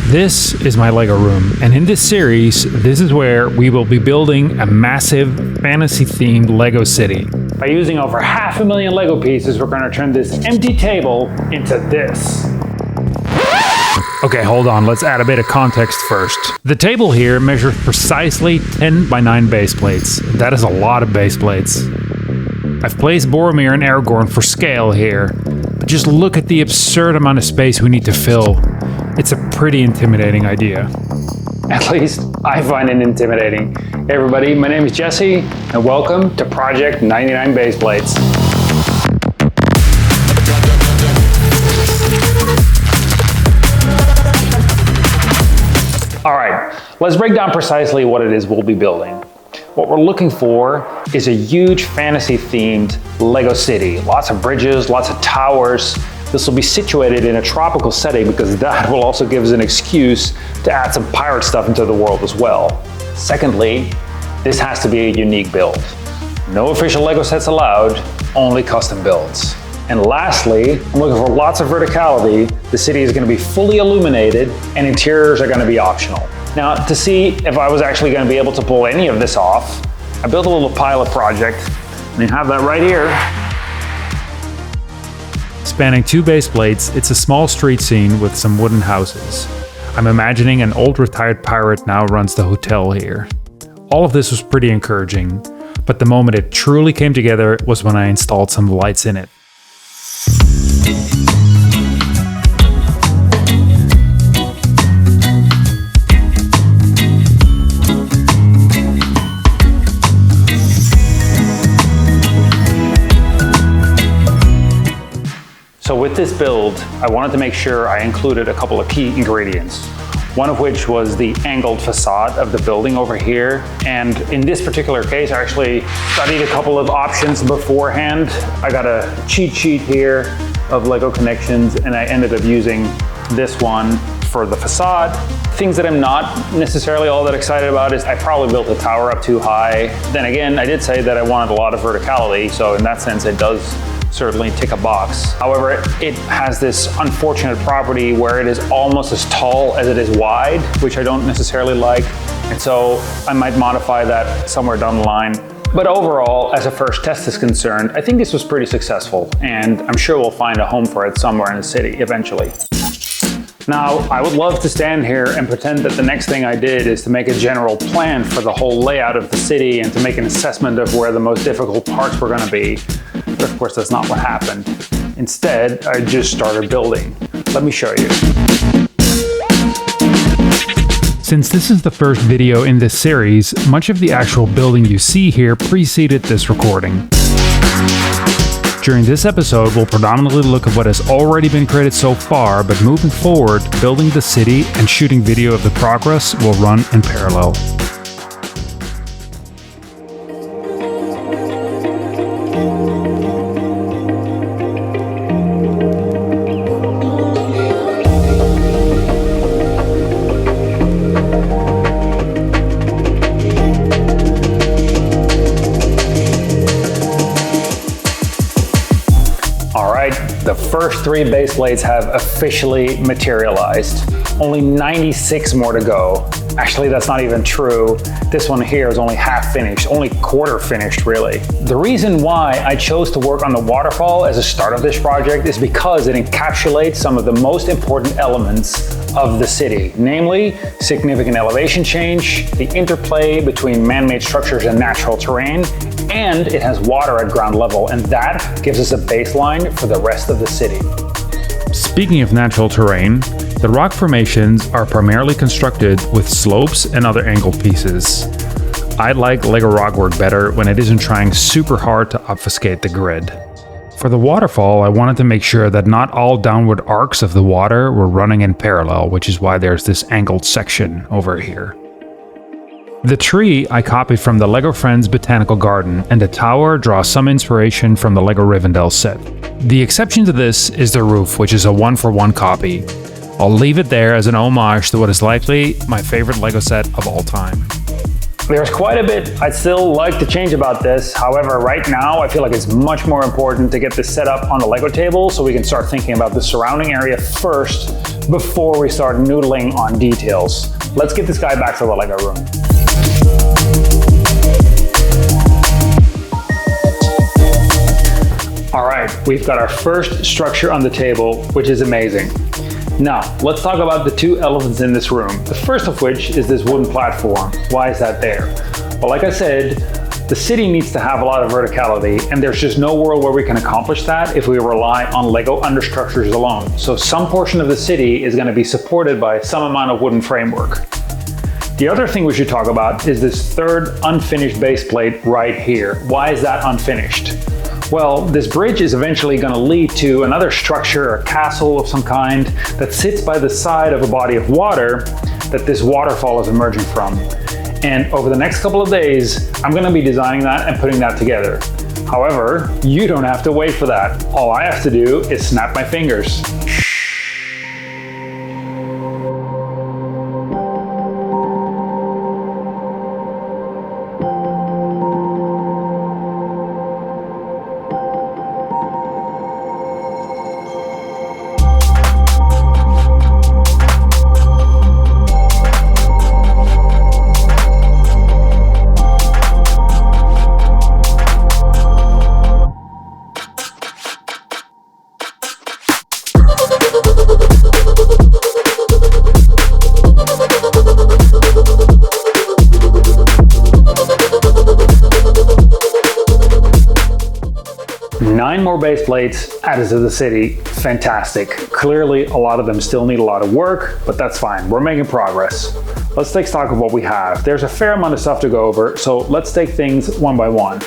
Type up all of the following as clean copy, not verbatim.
This is my Lego room, and in this series, this is where we will be building a massive fantasy-themed Lego city. By using over 500,000 Lego pieces, we're going to turn this empty table into this. Okay, hold on, let's add a bit of context first. The table here measures precisely 10 by 9 base plates. That is a lot of base plates. I've placed Boromir and Aragorn for scale here, but just look at the absurd amount of space we need to fill. It's a pretty intimidating idea. At least I find it intimidating. Hey everybody, my name is Jesse, and welcome to Project 99 Baseplates. All right, let's break down precisely what it is we'll be building. What we're looking for is a huge fantasy-themed Lego city. Lots of bridges, lots of towers. This will be situated in a tropical setting because that will also give us an excuse to add some pirate stuff into the world as well. Secondly, this has to be a unique build. No official Lego sets allowed, only custom builds. And lastly, I'm looking for lots of verticality. The city is going to be fully illuminated and interiors are going to be optional. Now, to see if I was actually going to be able to pull any of this off, I built a little pilot project, and you have that right here. Spanning 2 base plates, it's a small street scene with some wooden houses. I'm imagining an old retired pirate now runs the hotel here. All of this was pretty encouraging, but the moment it truly came together was when I installed some lights in it. So with this build, I wanted to make sure I included a couple of key ingredients. One of which was the angled facade of the building over here. And in this particular case, I actually studied a couple of options beforehand. I got a cheat sheet here of Lego connections, and I ended up using this one for the facade. Things that I'm not necessarily all that excited about is I probably built the tower up too high. Then again, I did say that I wanted a lot of verticality, so in that sense, it does certainly tick a box. However, it has this unfortunate property where it is almost as tall as it is wide, which I don't necessarily like. And so I might modify that somewhere down the line. But overall, as a first test is concerned, I think this was pretty successful, and I'm sure we'll find a home for it somewhere in the city eventually. Now, I would love to stand here and pretend that the next thing I did is to make a general plan for the whole layout of the city and to make an assessment of where the most difficult parts were going to be. But of course, that's not what happened. Instead, I just started building. Let me show you. Since this is the first video in this series, much of the actual building you see here preceded this recording. During this episode, we'll predominantly look at what has already been created so far, but moving forward, building the city and shooting video of the progress will run in parallel. The first 3 base plates have officially materialized. Only 96 more to go. Actually, that's not even true. This one here is only half finished, only quarter finished really. The reason why I chose to work on the waterfall as a start of this project is because it encapsulates some of the most important elements of the city, namely significant elevation change, the interplay between man-made structures and natural terrain, and it has water at ground level, and that gives us a baseline for the rest of the city. Speaking of natural terrain, the rock formations are primarily constructed with slopes and other angled pieces. I like Lego rockwork better when it isn't trying super hard to obfuscate the grid. For the waterfall, I wanted to make sure that not all downward arcs of the water were running in parallel, which is why there's this angled section over here. The tree I copied from the LEGO Friends Botanical Garden, and the tower draws some inspiration from the LEGO Rivendell set. The exception to this is the roof, which is a 1-for-1 copy. I'll leave it there as an homage to what is likely my favorite LEGO set of all time. There's quite a bit I'd still like to change about this. However, right now I feel like it's much more important to get this set up on the Lego table so we can start thinking about the surrounding area first before we start noodling on details. Let's get this guy back to the Lego room. All right, we've got our first structure on the table, which is amazing. Now, let's talk about the two elephants in this room. The first of which is this wooden platform. Why is that there? Well, like I said, the city needs to have a lot of verticality, and there's just no world where we can accomplish that if we rely on Lego understructures alone. So some portion of the city is going to be supported by some amount of wooden framework. The other thing we should talk about is this third unfinished base plate right here. Why is that unfinished? Well, this bridge is eventually going to lead to another structure, a castle of some kind, that sits by the side of a body of water that this waterfall is emerging from. And over the next couple of days, I'm going to be designing that and putting that together. However, you don't have to wait for that. All I have to do is snap my fingers. Nine more base plates added to the city. Fantastic. Clearly, a lot of them still need a lot of work, but that's fine. We're making progress. Let's take stock of what we have. There's a fair amount of stuff to go over, so let's take things one by one.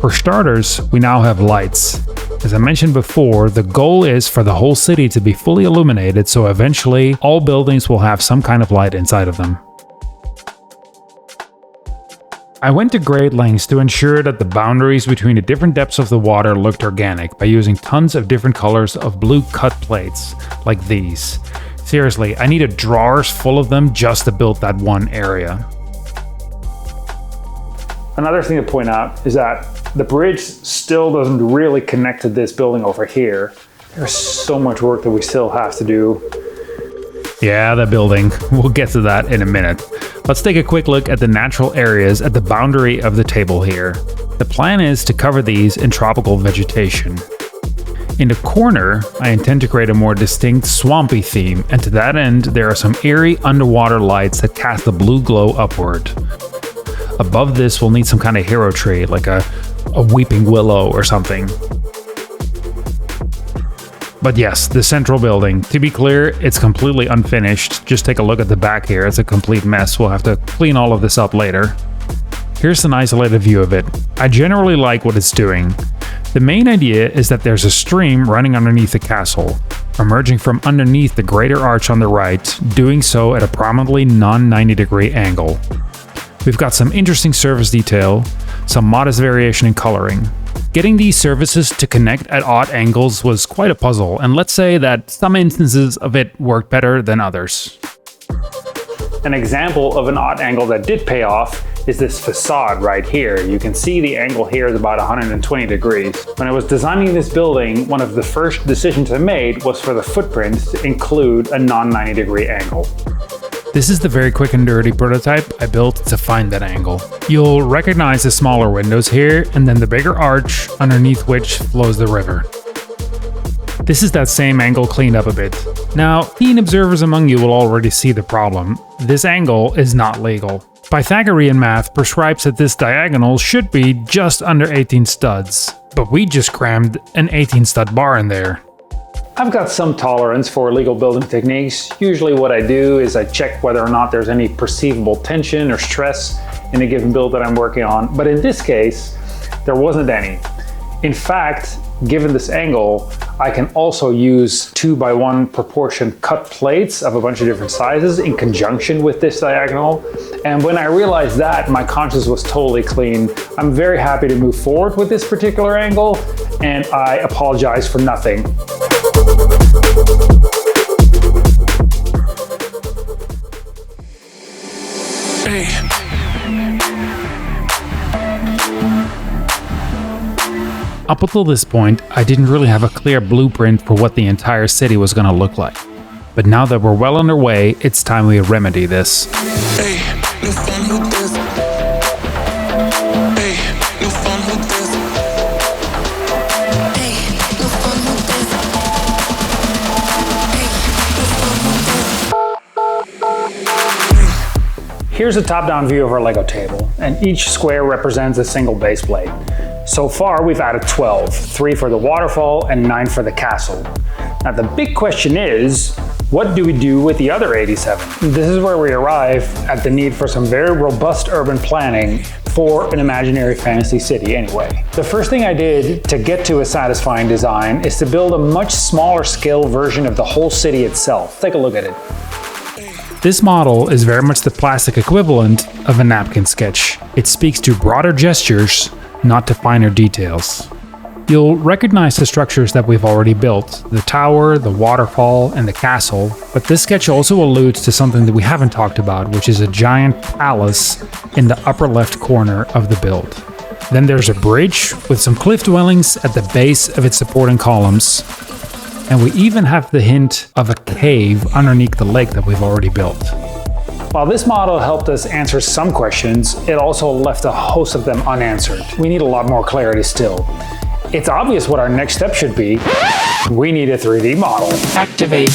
For starters, we now have lights. As I mentioned before, the goal is for the whole city to be fully illuminated, so eventually all buildings will have some kind of light inside of them. I went to great lengths to ensure that the boundaries between the different depths of the water looked organic by using tons of different colors of blue cut plates, like these. Seriously, I needed drawers full of them just to build that one area. Another thing to point out is that the bridge still doesn't really connect to this building over here. There's so much work that we still have to do. Yeah, the building. We'll get to that in a minute. Let's take a quick look at the natural areas at the boundary of the table here. The plan is to cover these in tropical vegetation. In the corner, I intend to create a more distinct swampy theme, and to that end, there are some eerie underwater lights that cast a blue glow upward. Above this, we'll need some kind of hero tree, like a weeping willow or something. But yes, the central building. To be clear, it's completely unfinished. Just take a look at the back here. It's a complete mess. We'll have to clean all of this up later. Here's an isolated view of it. I generally like what it's doing. The main idea is that there's a stream running underneath the castle, emerging from underneath the greater arch on the right, doing so at a prominently non-90-degree angle. We've got some interesting surface detail, some modest variation in coloring. Getting these surfaces to connect at odd angles was quite a puzzle, and let's say that some instances of it worked better than others. An example of an odd angle that did pay off is this facade right here. You can see the angle here is about 120 degrees. When I was designing this building, one of the first decisions I made was for the footprint to include a non-90-degree angle. This is the very quick and dirty prototype I built to find that angle. You'll recognize the smaller windows here, and then the bigger arch underneath which flows the river. This is that same angle cleaned up a bit. Now, keen observers among you will already see the problem. This angle is not legal. Pythagorean math prescribes that this diagonal should be just under 18 studs, but we just crammed an 18 stud bar in there. I've got some tolerance for illegal building techniques. Usually what I do is I check whether or not there's any perceivable tension or stress in a given build that I'm working on, but in this case, there wasn't any. In fact, given this angle, I can also use 2:1 proportion cut plates of a bunch of different sizes in conjunction with this diagonal. And when I realized that, my conscience was totally clean. I'm very happy to move forward with this particular angle, and I apologize for nothing. Hey. Up until this point, I didn't really have a clear blueprint for what the entire city was going to look like. But now that we're well underway, it's time we remedy this. Hey, new phone, who this? Hey, new phone, who this? Hey, new phone, who this? Hey, new phone, who this? Here's a top-down view of our Lego table, and each square represents a single base plate. So far, we've added 12, 3 for the waterfall and 9 for the castle. Now the big question is, what do we do with the other 87? This is where we arrive at the need for some very robust urban planning for an imaginary fantasy city anyway. The first thing I did to get to a satisfying design is to build a much smaller scale version of the whole city itself. Take a look at it. This model is very much the plastic equivalent of a napkin sketch. It speaks to broader gestures, not to finer details. You'll recognize the structures that we've already built, the tower, the waterfall, and the castle, but this sketch also alludes to something that we haven't talked about, which is a giant palace in the upper left corner of the build. Then there's a bridge with some cliff dwellings at the base of its supporting columns, and we even have the hint of a cave underneath the lake that we've already built. While this model helped us answer some questions, it also left a host of them unanswered. We need a lot more clarity still. It's obvious what our next step should be. We need a 3D model. Activate.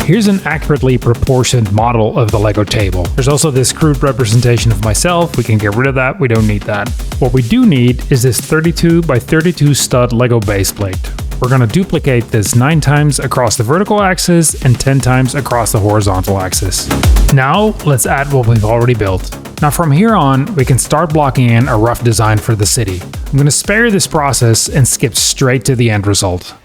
Here's an accurately proportioned model of the Lego table. There's also this crude representation of myself. We can get rid of that. We don't need that. What we do need is this 32 by 32 stud Lego base plate. We're going to duplicate this 9 times across the vertical axis and 10 times across the horizontal axis. Now, let's add what we've already built. Now from here on, we can start blocking in a rough design for the city. I'm going to spare this process and skip straight to the end result.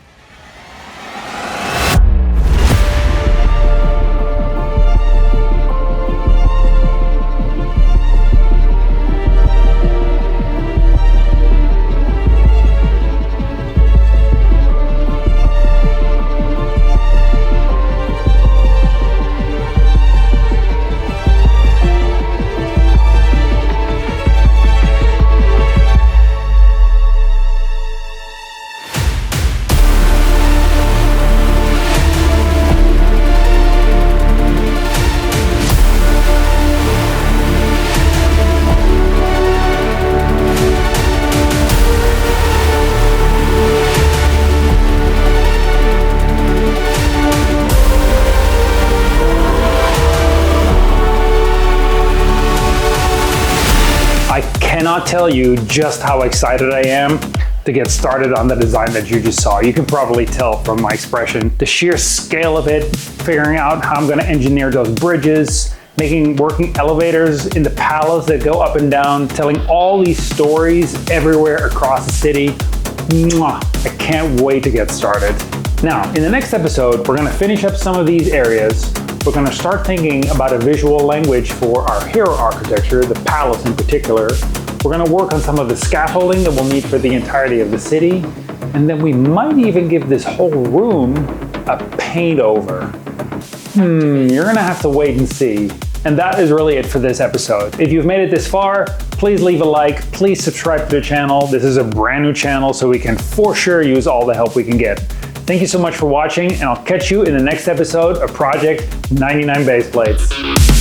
I cannot tell you just how excited I am to get started on the design that you just saw. You can probably tell from my expression. The sheer scale of it, figuring out how I'm gonna engineer those bridges, making working elevators in the palace that go up and down, telling all these stories everywhere across the city. Mwah! I can't wait to get started. Now, in the next episode, we're gonna finish up some of these areas. We're going to start thinking about a visual language for our hero architecture, the palace in particular. We're going to work on some of the scaffolding that we'll need for the entirety of the city. And then we might even give this whole room a paint over. You're going to have to wait and see. And that is really it for this episode. If you've made it this far, please leave a like, please subscribe to the channel. This is a brand new channel, so we can for sure use all the help we can get. Thank you so much for watching, and I'll catch you in the next episode of Project 99 Baseplates.